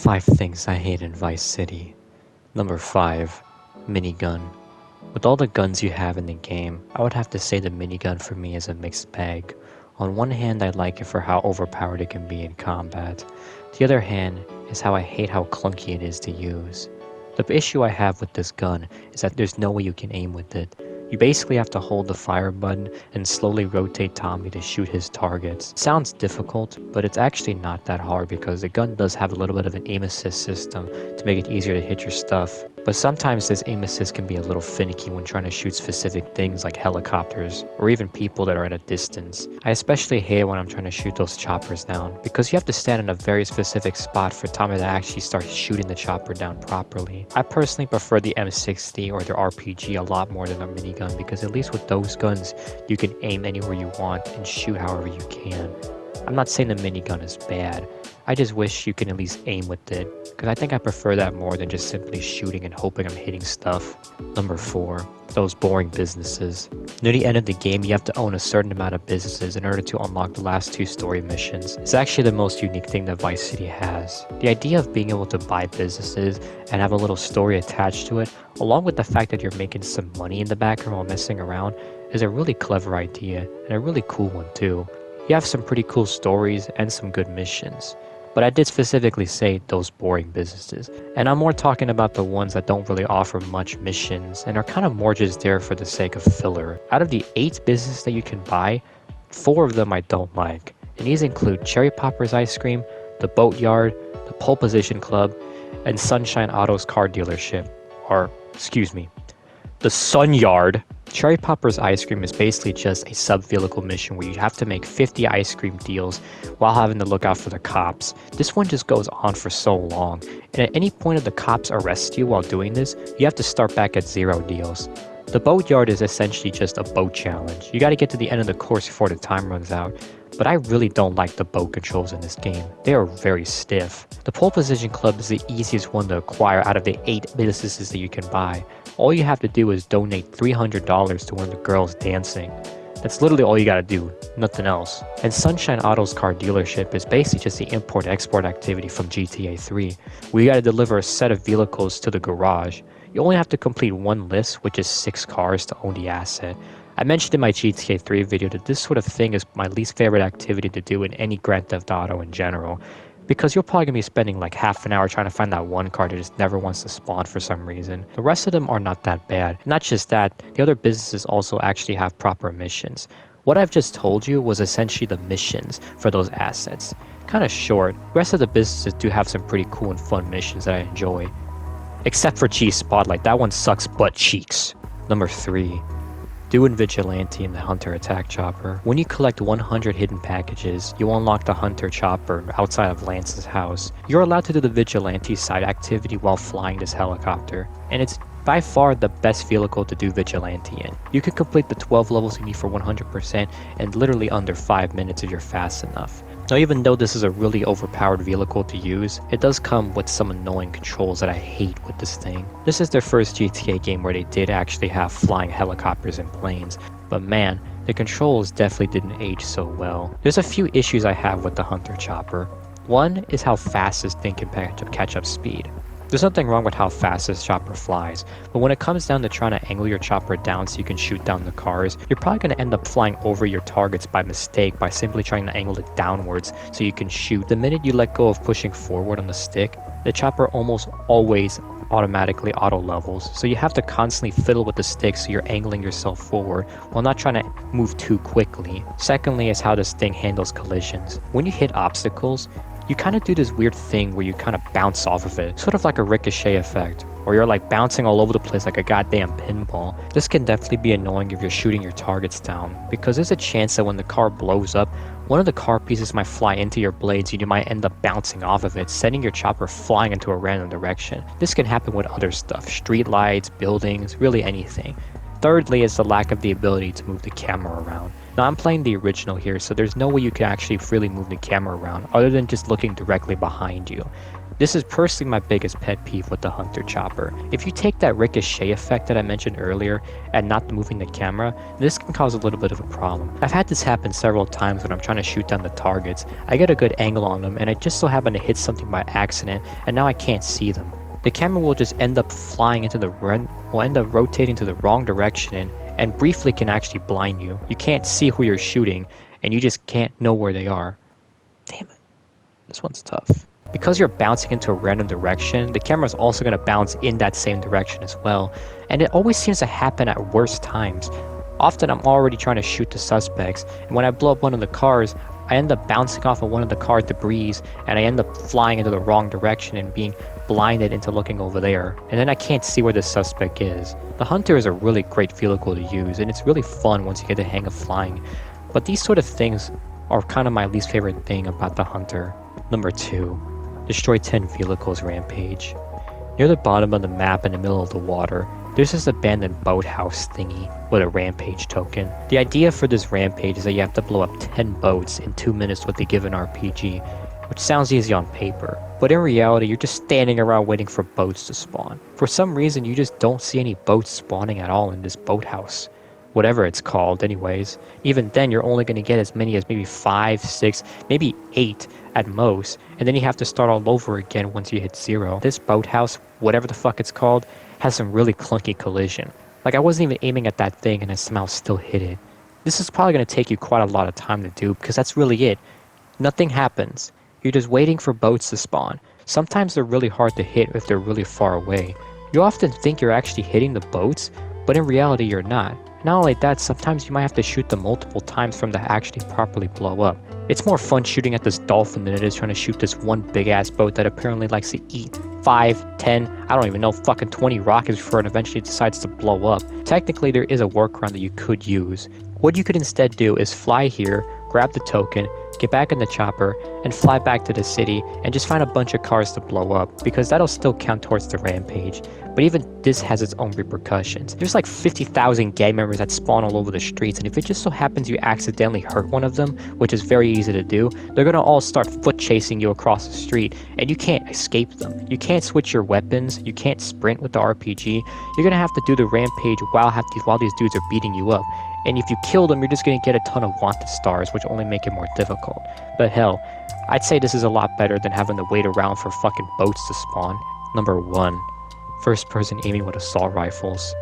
5 things I hate in Vice City. Number 5. Minigun. With all the guns you have in the game, I would have to say the minigun for me is a mixed bag. On one hand, I like it for how overpowered it can be in combat. The other hand is how I hate how clunky it is to use. The issue I have with this gun is that there's no way you can aim with it. You basically have to hold the fire button and slowly rotate Tommy to shoot his targets. It sounds difficult, but it's actually not that hard because the gun does have a little bit of an aim assist system to make it easier to hit your stuff. But sometimes this aim assist can be a little finicky when trying to shoot specific things like helicopters or even people that are at a distance. I especially hate it when I'm trying to shoot those choppers down because you have to stand in a very specific spot for Tommy to actually start shooting the chopper down properly. I personally prefer the M60 or the RPG a lot more than the minigun because at least with those guns you can aim anywhere you want and shoot however you can. I'm not saying the minigun is bad, I just wish you can at least aim with it, because I think I prefer that more than just simply shooting and hoping I'm hitting stuff. Number 4. Those boring businesses. Near the end of the game, you have to own a certain amount of businesses in order to unlock the last 2 story missions. It's actually the most unique thing that Vice City has. The idea of being able to buy businesses and have a little story attached to it, along with the fact that you're making some money in the background while messing around, is a really clever idea, and a really cool one too. You have some pretty cool stories and some good missions. But I did specifically say those boring businesses, and I'm more talking about the ones that don't really offer much missions and are kind of more just there for the sake of filler. Out of the 8 businesses that you can buy, 4 of them I don't like, and these include Cherry Popper's Ice Cream, the Boatyard, the Pole Position Club, and Sunshine Auto's car dealership, the Sun Yard. Cherry Popper's Ice Cream is basically just a sub-vehicle mission where you have to make 50 ice cream deals while having to look out for the cops. This one just goes on for so long, and at any point if the cops arrest you while doing this, you have to start back at 0 deals. The Boatyard is essentially just a boat challenge. You gotta get to the end of the course before the time runs out, but I really don't like the boat controls in this game. They are very stiff. The Pole Position Club is the easiest one to acquire out of the 8 businesses that you can buy. All you have to do is donate $300 to one of the girls dancing. That's literally all you gotta do, nothing else. And Sunshine Auto's car dealership is basically just the import-export activity from GTA 3, where you gotta deliver a set of vehicles to the garage. You only have to complete one list, which is 6 cars to own the asset. I mentioned in my GTA 3 video that this sort of thing is my least favorite activity to do in any Grand Theft Auto in general, because you're probably going to be spending like half an hour trying to find that one car that just never wants to spawn for some reason. The rest of them are not that bad. Not just that, the other businesses also actually have proper missions. What I've just told you was essentially the missions for those assets. Kind of short. The rest of the businesses do have some pretty cool and fun missions that I enjoy. Except for Cheese Spotlight, that one sucks butt cheeks. Number 3. Doing Vigilante in the Hunter Attack Chopper. When you collect 100 hidden packages, you unlock the Hunter Chopper outside of Lance's house. You're allowed to do the Vigilante side activity while flying this helicopter, and it's by far the best vehicle to do Vigilante in. You can complete the 12 levels you need for 100% in literally under 5 minutes if you're fast enough. Now, even though this is a really overpowered vehicle to use, it does come with some annoying controls that I hate with this thing. This is their first GTA game where they did actually have flying helicopters and planes, but man, the controls definitely didn't age so well. There's a few issues I have with the Hunter Chopper. One is how fast this thing can catch up speed. There's nothing wrong with how fast this chopper flies, but when it comes down to trying to angle your chopper down so you can shoot down the cars, you're probably going to end up flying over your targets by mistake by simply trying to angle it downwards so you can shoot. The minute you let go of pushing forward on the stick, the chopper almost always automatically auto levels, so you have to constantly fiddle with the stick so you're angling yourself forward while not trying to move too quickly. Secondly is how this thing handles collisions. When you hit obstacles, you kind of do this weird thing where you kind of bounce off of it, sort of like a ricochet effect, or you're like bouncing all over the place like a goddamn pinball. This can definitely be annoying if you're shooting your targets down, because there's a chance that when the car blows up, one of the car pieces might fly into your blades and you might end up bouncing off of it, sending your chopper flying into a random direction. This can happen with other stuff, street lights, buildings, really anything. Thirdly is the lack of the ability to move the camera around. Now I'm playing the original here, so there's no way you can actually freely move the camera around other than just looking directly behind you. This is personally my biggest pet peeve with the Hunter Chopper. If you take that ricochet effect that I mentioned earlier and not moving the camera, this can cause a little bit of a problem. I've had this happen several times when I'm trying to shoot down the targets. I get a good angle on them and I just so happen to hit something by accident and now I can't see them. The camera will just end up flying into the will end up rotating to the wrong direction and briefly can actually blind you. You can't see who you're shooting and you just can't know where they are. Damn it. This one's tough. Because you're bouncing into a random direction, the camera is also going to bounce in that same direction as well, and it always seems to happen at worst times. Often I'm already trying to shoot the suspects, and when I blow up one of the cars, I end up bouncing off of one of the car debris, and I end up flying into the wrong direction and being blinded into looking over there, and then I can't see where the suspect is. The Hunter is a really great vehicle to use, and it's really fun once you get the hang of flying, but these sort of things are kind of my least favorite thing about the Hunter. Number 2. Destroy 10 vehicles rampage. Near the bottom of the map in the middle of the water, there's this abandoned boathouse thingy with a rampage token. The idea for this rampage is that you have to blow up 10 boats in 2 minutes with a given RPG, which sounds easy on paper, but in reality you're just standing around waiting for boats to spawn. For some reason you just don't see any boats spawning at all in this boathouse. Whatever it's called anyways. Even then you're only going to get as many as maybe 5, 6, maybe 8 at most, and then you have to start all over again once you hit 0. This boathouse, whatever the fuck it's called, has some really clunky collision. Like I wasn't even aiming at that thing and I somehow still hit it. This is probably going to take you quite a lot of time to do because that's really it. Nothing happens. You're just waiting for boats to spawn. Sometimes they're really hard to hit if they're really far away. You often think you're actually hitting the boats, but in reality you're not. Not only that, sometimes you might have to shoot them multiple times for them to actually properly blow up. It's more fun shooting at this dolphin than it is trying to shoot this one big ass boat that apparently likes to eat 5, 10, I don't even know, fucking 20 rockets before it eventually decides to blow up. Technically there is a workaround that you could use. What you could instead do is fly here, grab the token, get back in the chopper, and fly back to the city and just find a bunch of cars to blow up, because that'll still count towards the rampage. But even this has its own repercussions. There's like 50,000 gang members that spawn all over the streets, and if it just so happens you accidentally hurt one of them, which is very easy to do, they're gonna all start foot chasing you across the street, and you can't escape them. You can't switch your weapons, you can't sprint with the RPG, you're gonna have to do the rampage while these dudes are beating you up. And if you kill them, you're just going to get a ton of wanted stars, which only make it more difficult. But hell, I'd say this is a lot better than having to wait around for fucking boats to spawn. Number 1. First person aiming with assault rifles.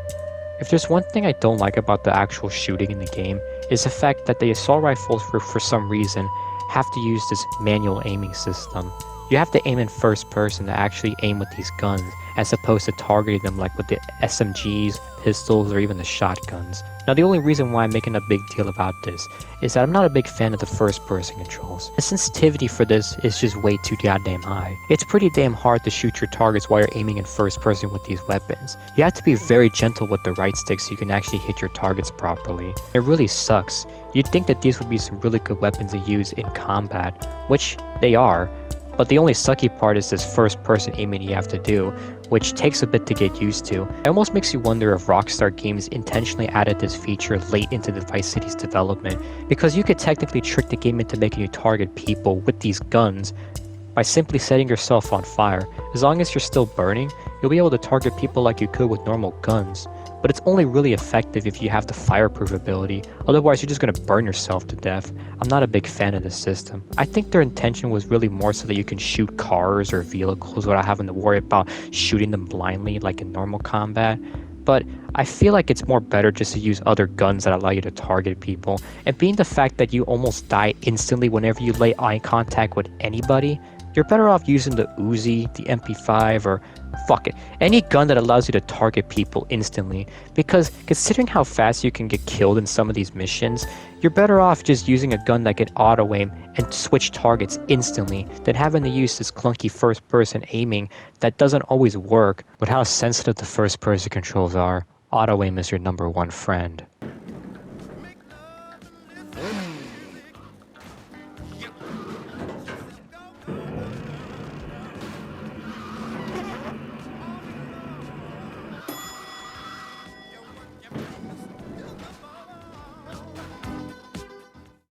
If there's one thing I don't like about the actual shooting in the game, is the fact that the assault rifles for some reason have to use this manual aiming system. You have to aim in first person to actually aim with these guns, as opposed to targeting them like with the SMGs, pistols, or even the shotguns. Now the only reason why I'm making a big deal about this is that I'm not a big fan of the first person controls. The sensitivity for this is just way too goddamn high. It's pretty damn hard to shoot your targets while you're aiming in first person with these weapons. You have to be very gentle with the right stick so you can actually hit your targets properly. It really sucks. You'd think that these would be some really good weapons to use in combat, which they are, but the only sucky part is this first person aiming you have to do, which takes a bit to get used to. It almost makes you wonder if Rockstar Games intentionally added this feature late into the Vice City's development, because you could technically trick the game into making you target people with these guns by simply setting yourself on fire. As long as you're still burning, you'll be able to target people like you could with normal guns. But it's only really effective if you have the fireproof ability, otherwise you're just going to burn yourself to death. I'm not a big fan of this system. I think their intention was really more so that you can shoot cars or vehicles without having to worry about shooting them blindly like in normal combat. But I feel like it's more better just to use other guns that allow you to target people, and being the fact that you almost die instantly whenever you lay eye contact with anybody, you're better off using the Uzi, the MP5, or fuck it, any gun that allows you to target people instantly, because considering how fast you can get killed in some of these missions, you're better off just using a gun that can auto-aim and switch targets instantly than having to use this clunky first-person aiming that doesn't always work. With how sensitive the first-person controls are, auto-aim is your number one friend.